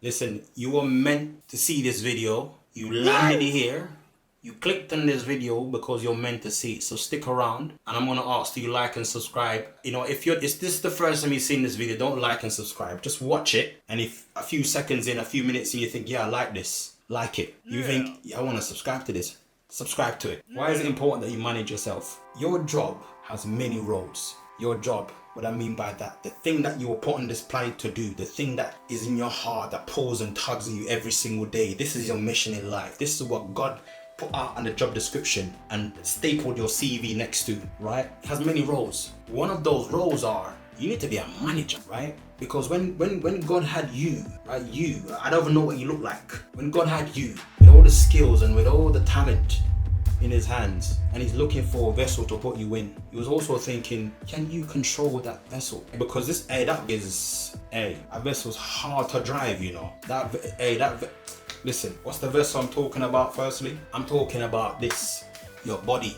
Listen, you were meant to see this video. You landed here. You clicked on this video because you're meant to see it. So stick around, and I'm gonna ask, do you like and subscribe? You know, if this is the first time you've seen this video, don't like and subscribe. Just watch it, and if a few seconds in, a few minutes in, you think, yeah, I like this, like it. You think, yeah, I want to subscribe to this. Subscribe to it. Why is it important that you manage yourself? Your job has many roles. Your job, what I mean by that, the thing that you were put on this planet to do, the thing that is in your heart, that pulls and tugs at you every single day. This is your mission in life. This is what God put out on the job description and stapled your CV next to, right? It has many roles. One of those roles are, you need to be a manager, right? Because when God had you, right, I don't even know what you look like. When God had you, with all the skills and with all the talent in his hands, and he's looking for a vessel to put you in, he was also thinking, can you control that vessel? Because a vessel's hard to drive, you know. Listen, what's the vessel I'm talking about firstly? I'm talking about this, your body.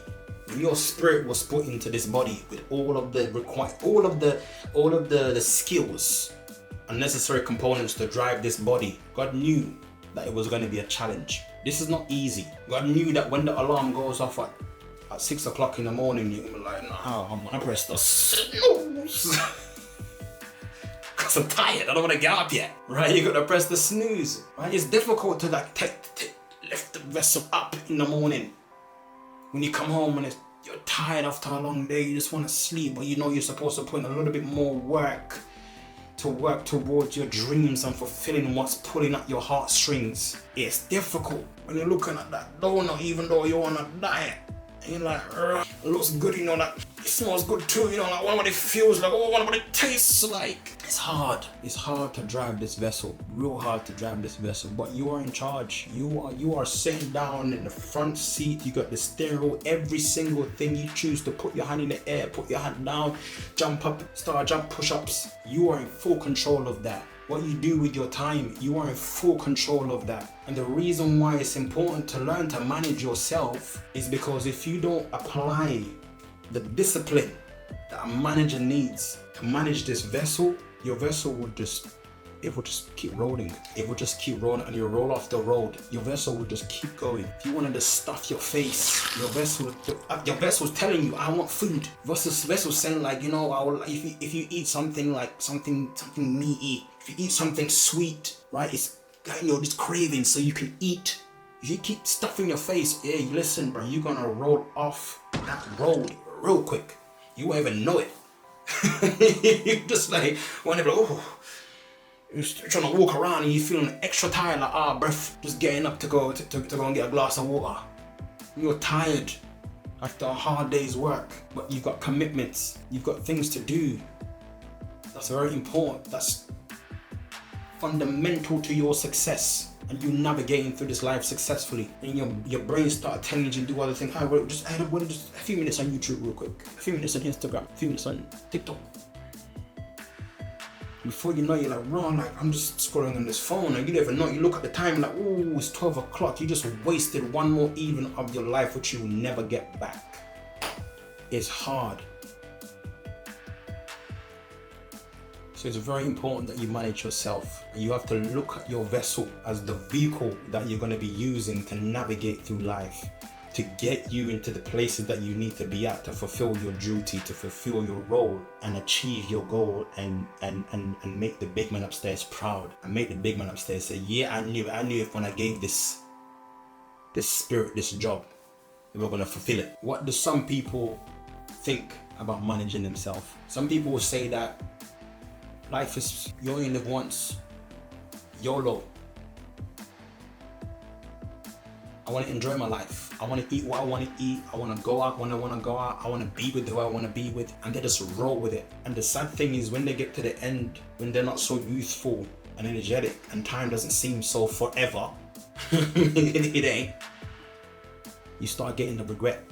When your spirit was put into this body with all of the skills and necessary components to drive this body, God knew that it was going to be a challenge. This is not easy. God knew that when the alarm goes off at 6 o'clock in the morning, you're gonna be like, no, I'm gonna press the snooze. Cause I'm tired, I don't wanna get up yet. Right, you gotta press the snooze. Right, it's difficult to like lift the vessel up in the morning. When you come home and you're tired after a long day, you just wanna sleep, but you know you're supposed to put in a little bit more work to work towards your dreams and fulfilling what's pulling at your heartstrings. It's difficult when you're looking at that donut, even though you're on a diet. And you're like, it looks good, you know, that it smells good too, you know, like what it feels like, what it tastes like. It's hard. It's hard to drive this vessel, real hard to drive this vessel, but you are in charge. You are sitting down in the front seat. You got the steering wheel. Every single thing you choose to put your hand in the air, put your hand down, jump up, start jump push-ups. You are in full control of that. What you do with your time, you are in full control of that. And the reason why it's important to learn to manage yourself is because if you don't apply the discipline that a manager needs to manage this vessel, your vessel will just keep rolling. It will just keep rolling, and you roll off the road. Your vessel will just keep going. If you wanted to stuff your face, your vessel's telling you, I want food. Vessel's saying, like, you know, if you eat something like something meaty, if you eat something sweet, right? It's getting your this craving so you can eat. If you keep stuffing your face, hey, listen, bro, you're gonna roll off that road real quick. You won't even know it. You just like want to be like, oh. You're trying to walk around and you're feeling extra tired, like breath, just getting up to go and get a glass of water. You're tired after a hard day's work, but you've got commitments, you've got things to do. That's very important. That's fundamental to your success and you navigating through this life successfully. And your brain start telling you to do other things. Just a few minutes on YouTube real quick, a few minutes on Instagram, a few minutes on TikTok. Before you know, you're like, bro, like, I'm just scrolling on this phone, and you don't even know. You look at the time, like, oh, it's 12 o'clock. You just wasted one more evening of your life, which you will never get back. It's hard. So it's very important that you manage yourself. You have to look at your vessel as the vehicle that you're going to be using to navigate through life, to get you into the places that you need to be at, to fulfill your duty, to fulfill your role and achieve your goal, and make the big man upstairs proud, and make the big man upstairs say, yeah, I knew if when I gave this spirit this job, they were gonna fulfill it. What do some people think about managing themselves? Some people will say that life is, you only live once, YOLO. I want to enjoy my life. I want to eat what I want to eat. I want to go out when I want to go out. I want to be with who I want to be with. And they just roll with it. And the sad thing is, when they get to the end, when they're not so youthful and energetic and time doesn't seem so forever, it ain't. You start getting the regret.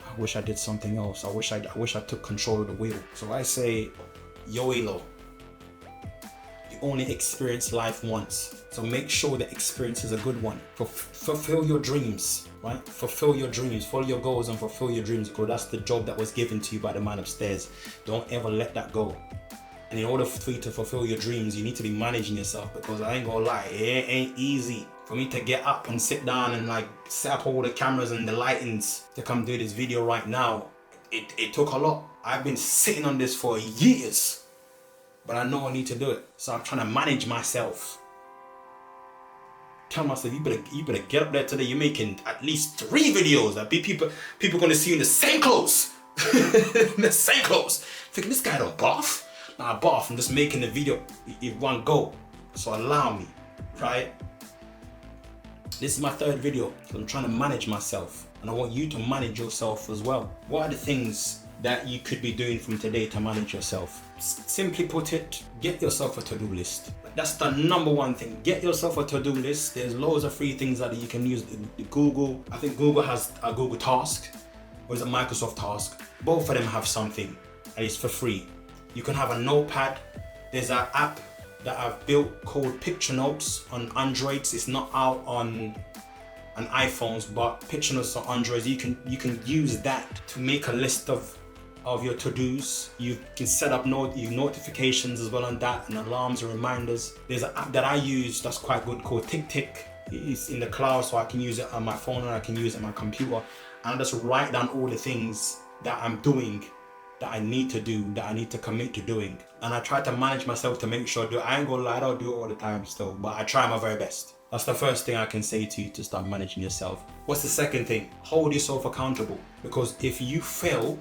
I wish I did something else. I wish I took control of the wheel. So I say, YOLO. You only experience life once. So make sure the experience is a good one. Fulfill your dreams, right? Fulfill your dreams, follow your goals and fulfill your dreams, because that's the job that was given to you by the man upstairs. Don't ever let that go. And in order for you to fulfill your dreams, you need to be managing yourself, because I ain't gonna lie, it ain't easy for me to get up and sit down and like set up all the cameras and the lightings to come do this video right now. It took a lot. I've been sitting on this for years, but I know I need to do it. So I'm trying to manage myself. Tell myself, you better get up there today. You're making at least 3 videos that people gonna see you in the same clothes. In the same clothes. Thinking, this guy don't bath. Nah, I bath. I'm just making the video in one go. So allow me, right? This is my 3rd video. So I'm trying to manage myself, and I want you to manage yourself as well. What are the things that you could be doing from today to manage yourself? Simply put it, get yourself a to-do list. That's the #1 thing. Get yourself a to-do list. There's loads of free things that you can use. Google, I think Google has a Google Task, or is it Microsoft Task? Both of them have something, and it's for free. You can have a notepad. There's an app that I've built called Picture Notes on Androids. It's not out on iPhones, but Picture Notes on Androids. You can use that to make a list of your to-dos. You can set up notifications as well on that, and alarms and reminders. There's an app that I use that's quite good called Tick. It's in the cloud, so I can use it on my phone and I can use it on my computer. And I just write down all the things that I'm doing, that I need to do, that I need to commit to doing. And I try to manage myself to make sure I do it. I ain't gonna lie, I don't do it all the time still, but I try my very best. That's the first thing I can say to you to start managing yourself. What's the second thing? Hold yourself accountable. Because if you fail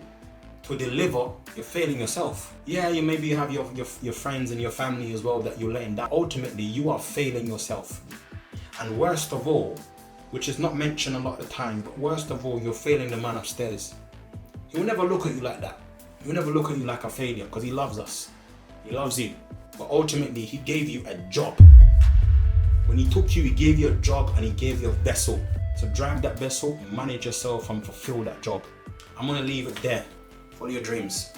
to deliver, you're failing yourself. Yeah, you maybe have your friends and your family as well that you're letting down. Ultimately, you are failing yourself. And worst of all, which is not mentioned a lot of the time, but worst of all, you're failing the man upstairs. He will never look at you like that. He will never look at you like a failure, because he loves us. He loves you. But ultimately, he gave you a job. When he took you, he gave you a job and he gave you a vessel. So drive that vessel, manage yourself and fulfill that job. I'm gonna leave it there. Follow your dreams.